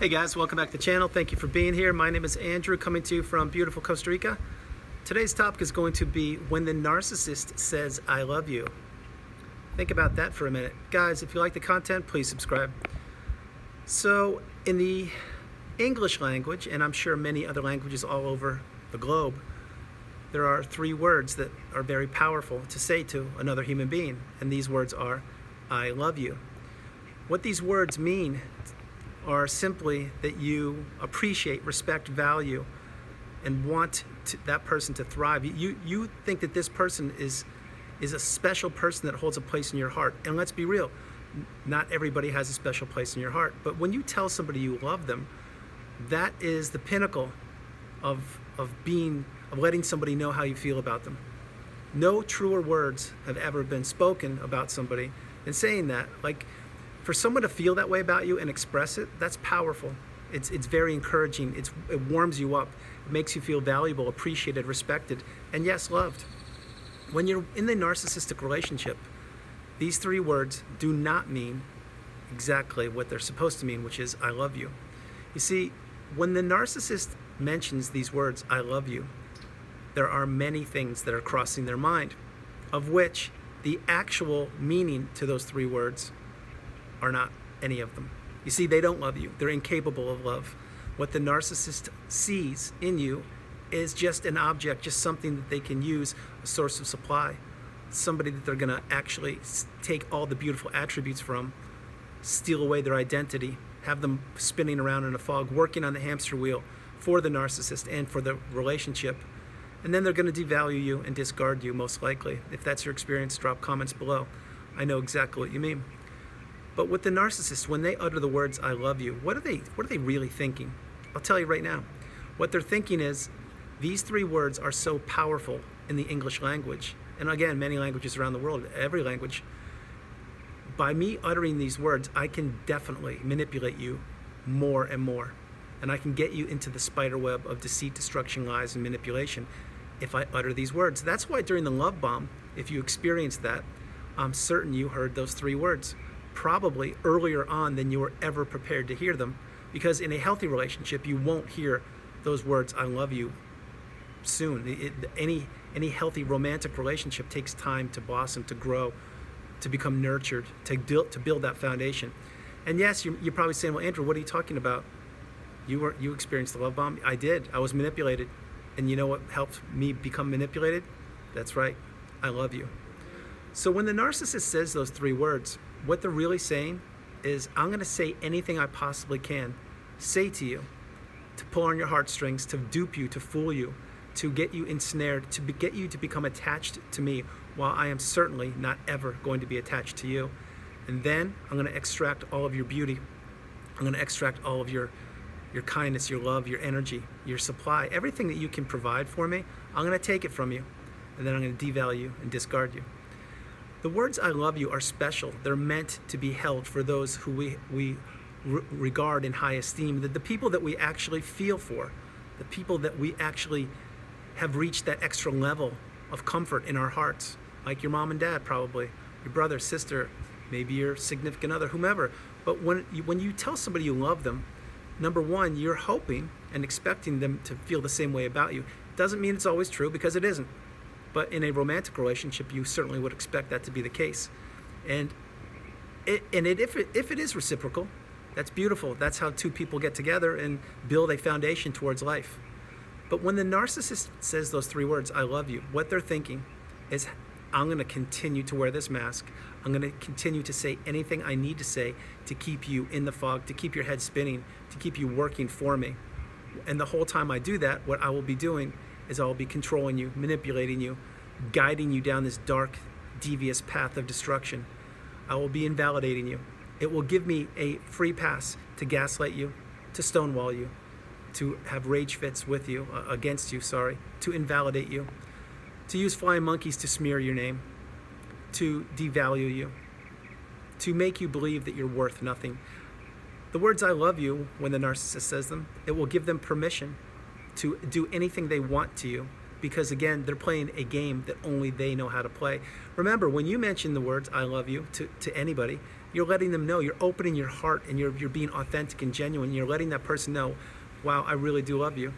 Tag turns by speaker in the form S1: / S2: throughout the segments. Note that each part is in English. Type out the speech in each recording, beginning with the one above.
S1: Hey guys, welcome back to the channel. Thank you for being here. My name is Andrew, coming to you from beautiful Costa Rica. Today's topic is going to be when the narcissist says, I love you. Think about that for a minute. Guys, if you like the content, please subscribe. So, in the English language, and I'm sure many other languages all over the globe, there are three words that are very powerful to say to another human being, and these words are, I love you. What these words mean are simply that you appreciate, respect, value, and want that person to thrive. You think that this person is a special person that holds a place in your heart. And let's be real, not everybody has a special place in your heart. But when you tell somebody you love them, that is the pinnacle of letting somebody know how you feel about them. No truer words have ever been spoken about somebody than saying that. Like, for someone to feel that way about you and express it, that's powerful. It's very encouraging. It warms you up. It makes you feel valuable, appreciated, respected, and yes, loved. When you're in the narcissistic relationship, these three words do not mean exactly what they're supposed to mean, which is, I love you. You see, when the narcissist mentions these words, I love you, there are many things that are crossing their mind, of which the actual meaning to those three words are not any of them. You see, they don't love you. They're incapable of love. What the narcissist sees in you is just an object, just something that they can use, a source of supply, somebody that they're gonna actually take all the beautiful attributes from, steal away their identity, have them spinning around in a fog, working on the hamster wheel for the narcissist and for the relationship. And then they're gonna devalue you and discard you, most likely. If that's your experience, drop comments below. I know exactly what you mean. But with the narcissist, when they utter the words, I love you, what are they really thinking? I'll tell you right now. What they're thinking is, these three words are so powerful in the English language. And again, many languages around the world, every language. By me uttering these words, I can definitely manipulate you more and more. And I can get you into the spider web of deceit, destruction, lies, and manipulation if I utter these words. That's why during the love bomb, if you experienced that, I'm certain you heard those three words. Probably earlier on than you were ever prepared to hear them, because in a healthy relationship you won't hear those words, I love you, soon. Any healthy romantic relationship takes time to blossom, to grow, to become nurtured, to build that foundation. And yes, you're probably saying, well, Andrew, what are you talking about? You experienced the love bomb. I did. I was manipulated. And you know what helped me become manipulated? That's right, I love you. So when the narcissist says those three words, what they're really saying is, I'm going to say anything I possibly can say to you, to pull on your heartstrings, to dupe you, to fool you, to get you ensnared, to get you to become attached to me, while I am certainly not ever going to be attached to you. And then I'm going to extract all of your beauty. I'm going to extract all of your kindness, your love, your energy, your supply, everything that you can provide for me. I'm going to take it from you, and then I'm going to devalue and discard you. The words I love you are special. They're meant to be held for those who we regard in high esteem, the people that we actually feel for, the people that we actually have reached that extra level of comfort in our hearts, like your mom and dad probably, your brother, sister, maybe your significant other, whomever. But when you tell somebody you love them, number one, you're hoping and expecting them to feel the same way about you. Doesn't mean it's always true, because it isn't. But in a romantic relationship, you certainly would expect that to be the case. And if it is reciprocal, that's beautiful. That's how two people get together and build a foundation towards life. But when the narcissist says those three words, I love you, what they're thinking is, I'm going to continue to wear this mask. I'm going to continue to say anything I need to say to keep you in the fog, to keep your head spinning, to keep you working for me. And the whole time I do that, what I will be doing is I will be controlling you, manipulating you, guiding you down this dark, devious path of destruction. I will be invalidating you. It will give me a free pass to gaslight you, to stonewall you, to have rage fits with you, against you, to invalidate you, to use flying monkeys to smear your name, to devalue you, to make you believe that you're worth nothing. The words I love you, when the narcissist says them, it will give them permission to do anything they want to you, because again, they're playing a game that only they know how to play. Remember, when you mention the words I love you to anybody, You're letting them know, you're opening your heart, and you're being authentic and genuine. You're letting that person know, wow, I really do love you.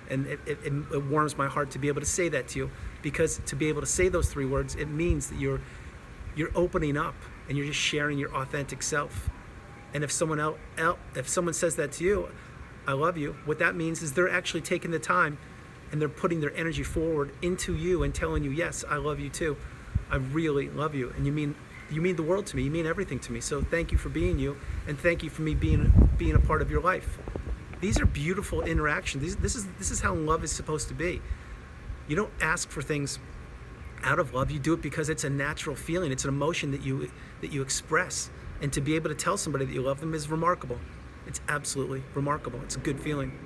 S1: And it warms my heart to be able to say that to you, because to be able to say those 3 words, it means that you're opening up and you're just sharing your authentic self. And if someone says that to you, I love you, what that means is they're actually taking the time and they're putting their energy forward into you and telling you, yes, I love you too. I really love you, and you mean the world to me. You mean everything to me. So thank you for being you, and thank you for me being a part of your life. These are beautiful interactions. This is how love is supposed to be. You don't ask for things out of love. You do it because it's a natural feeling. It's an emotion that you express, and to be able to tell somebody that you love them is remarkable. It's absolutely remarkable. It's a good feeling.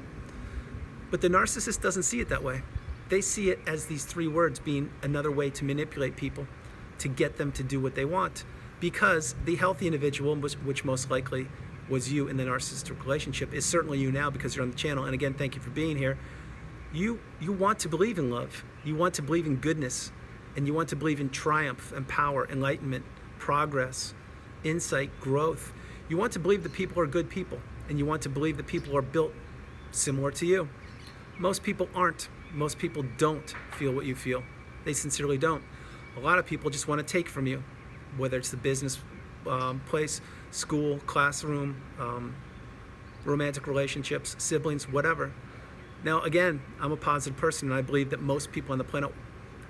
S1: But the narcissist doesn't see it that way. They see it as these 3 words being another way to manipulate people, to get them to do what they want. Because the healthy individual, which most likely was you in the narcissistic relationship, is certainly you now because you're on the channel. And again, thank you for being here. You want to believe in love. You want to believe in goodness. And you want to believe in triumph and power, enlightenment, progress, insight, growth. You want to believe that people are good people. And you want to believe that people are built similar to you. Most people aren't. Most people don't feel what you feel. They sincerely don't. A lot of people just want to take from you, whether it's the business place, school, classroom, romantic relationships, siblings, whatever. Now, again, I'm a positive person, and I believe that most people on the planet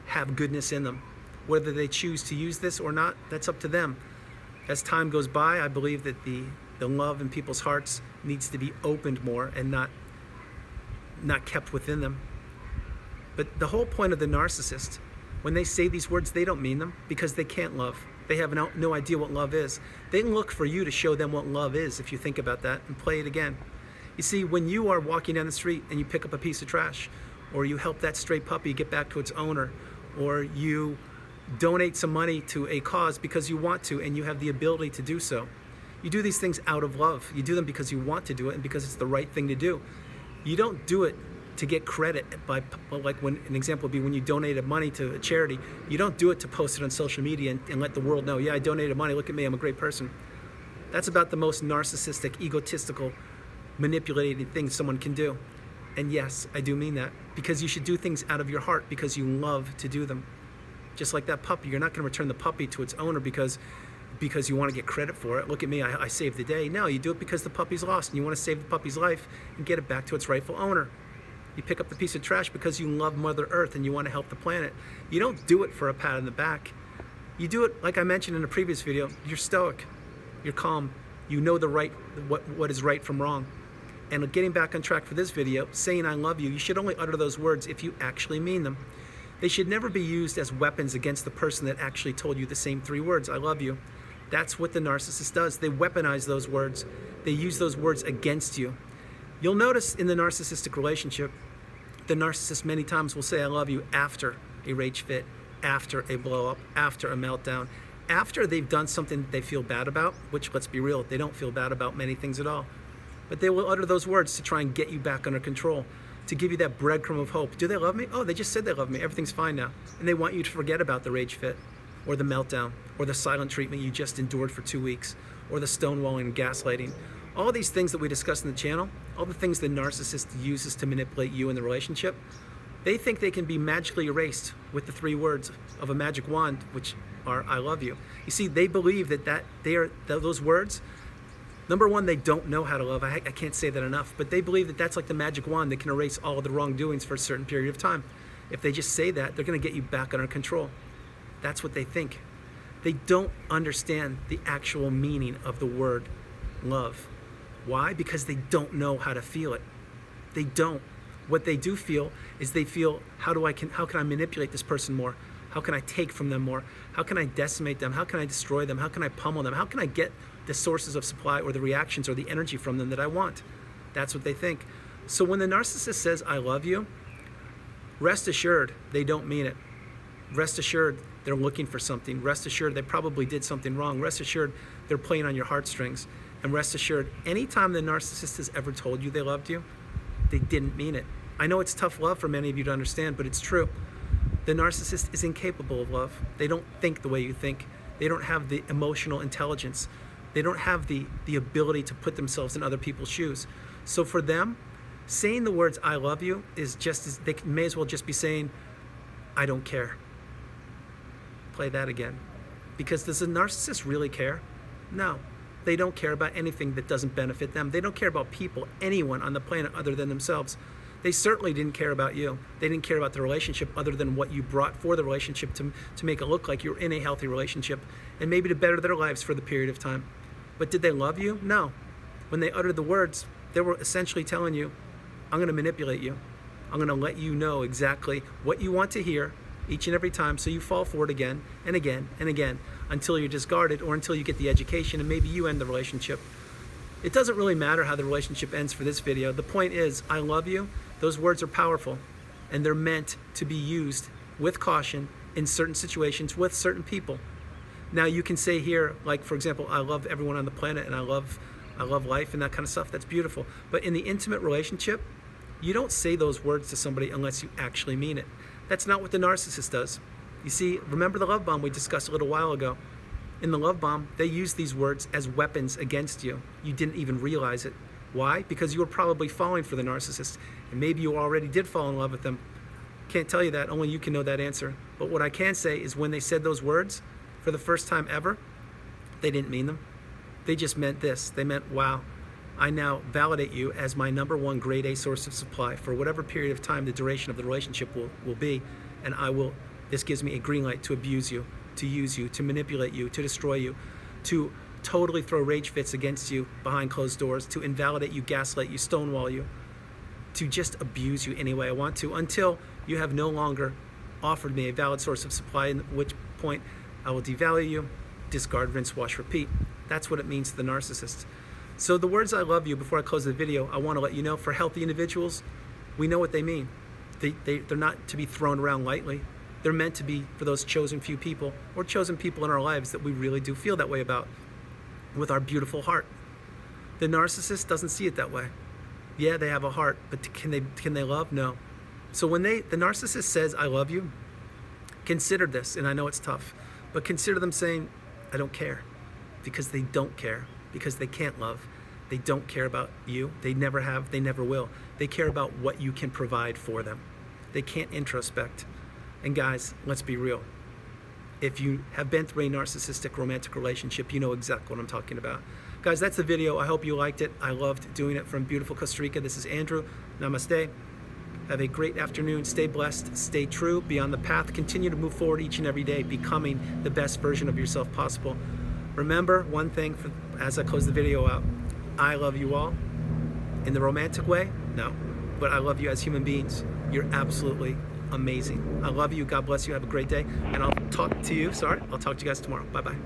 S1: have goodness in them. Whether they choose to use this or not, that's up to them. As time goes by, I believe that the love in people's hearts needs to be opened more and not kept within them. But the whole point of the narcissist, when they say these words, they don't mean them, because they can't love. They have no idea what love is. They look for you to show them what love is, if you think about that, and play it again. You see, when you are walking down the street and you pick up a piece of trash, or you help that stray puppy get back to its owner, or you donate some money to a cause because you want to and you have the ability to do so. You do these things out of love. You do them because you want to do it and because it's the right thing to do. You don't do it to get credit like when an example would be when you donated money to a charity. You don't do it to post it on social media and let the world know, yeah, I donated money, look at me, I'm a great person. That's about the most narcissistic, egotistical, manipulating thing someone can do. And yes, I do mean that, because you should do things out of your heart because you love to do them. Just like that puppy, you're not going to return the puppy to its owner because you want to get credit for it. Look at me, I saved the day. No, you do it because the puppy's lost and you want to save the puppy's life and get it back to its rightful owner. You pick up the piece of trash because you love Mother Earth and you want to help the planet. You don't do it for a pat on the back. You do it, like I mentioned in a previous video, you're stoic, you're calm, you know what is right from wrong. And getting back on track for this video, saying I love you, you should only utter those words if you actually mean them. They should never be used as weapons against the person that actually told you the same 3 words, I love you. That's what the narcissist does. They weaponize those words. They use those words against you. You'll notice in the narcissistic relationship, the narcissist many times will say I love you after a rage fit, after a blow up, after a meltdown, after they've done something they feel bad about, which, let's be real, they don't feel bad about many things at all. But they will utter those words to try and get you back under control, to give you that breadcrumb of hope. Do they love me? Oh, they just said they love me. Everything's fine now. And they want you to forget about the rage fit, or the meltdown, or the silent treatment you just endured for 2 weeks, or the stonewalling and gaslighting. All these things that we discuss in the channel, all the things the narcissist uses to manipulate you in the relationship, they think they can be magically erased with the 3 words of a magic wand, which are I love you. You see, they believe that those words, number one, they don't know how to love. I can't say that enough, but they believe that that's like the magic wand that can erase all of the wrongdoings for a certain period of time. If they just say that, they're going to get you back under control. That's what they think. They don't understand the actual meaning of the word love. Why? Because they don't know how to feel it. They don't. What they do feel is they feel, how can I manipulate this person more? How can I take from them more? How can I decimate them? How can I destroy them? How can I pummel them? How can I get the sources of supply or the reactions or the energy from them that I want? That's what they think. So when the narcissist says, I love you, rest assured they don't mean it. Rest assured they're looking for something. Rest assured they probably did something wrong. Rest assured they're playing on your heartstrings. And rest assured, anytime the narcissist has ever told you they loved you, they didn't mean it. I know it's tough love for many of you to understand, but it's true. The narcissist is incapable of love. They don't think the way you think. They don't have the emotional intelligence They don't have the ability to put themselves in other people's shoes. So for them, saying the words I love you is just as, they may as well just be saying I don't care. Play that again. Because does a narcissist really care? No. They don't care about anything that doesn't benefit them. They don't care about people, anyone on the planet other than themselves. They certainly didn't care about you. They didn't care about the relationship other than what you brought for the relationship to make it look like you're in a healthy relationship and maybe to better their lives for the period of time. But did they love you? No. When they uttered the words, they were essentially telling you, I'm going to manipulate you. I'm going to let you know exactly what you want to hear each and every time, so you fall for it again and again and again until you're discarded or until you get the education and maybe you end the relationship. It doesn't really matter how the relationship ends for this video. The point is, I love you. Those words are powerful and they're meant to be used with caution in certain situations with certain people. Now you can say here, like for example, I love everyone on the planet and I love life and that kind of stuff. That's beautiful. But in the intimate relationship, you don't say those words to somebody unless you actually mean it. That's not what the narcissist does. You see, remember the love bomb we discussed a little while ago? In the love bomb, they use these words as weapons against you. You didn't even realize it. Why? Because you were probably falling for the narcissist, and maybe you already did fall in love with them. Can't tell you that, only you can know that answer. But what I can say is when they said those words for the first time ever, they didn't mean them. They just meant this. They meant, wow, I now validate you as my #1 grade A source of supply for whatever period of time the duration of the relationship will be, and this gives me a green light to abuse you, to use you, to manipulate you, to destroy you, to totally throw rage fits against you behind closed doors, to invalidate you, gaslight you, stonewall you, to just abuse you any way I want to until you have no longer offered me a valid source of supply, at which point I will devalue you, discard, rinse, wash, repeat. That's what it means to the narcissist. So the words I love you, before I close the video, I want to let you know, for healthy individuals, we know what they mean. They're not to be thrown around lightly. They're meant to be for those chosen few people or chosen people in our lives that we really do feel that way about with our beautiful heart. The narcissist doesn't see it that way. Yeah, they have a heart, but can they love? No. So when the narcissist says, I love you, consider this, and I know it's tough, but consider them saying, I don't care, because they don't care. Because they can't love. They don't care about you. They never have, they never will. They care about what you can provide for them. They can't introspect. And guys, let's be real. If you have been through a narcissistic romantic relationship, you know exactly what I'm talking about. Guys, that's the video. I hope you liked it. I loved doing it from beautiful Costa Rica. This is Andrew. Namaste. Have a great afternoon. Stay blessed. Stay true. Be on the path. Continue to move forward each and every day, becoming the best version of yourself possible. Remember one thing as I close the video out. I love you all. In the romantic way? No. But I love you as human beings. You're absolutely amazing. I love you. God bless you. Have a great day. And I'll talk to you. I'll talk to you guys tomorrow. Bye-bye.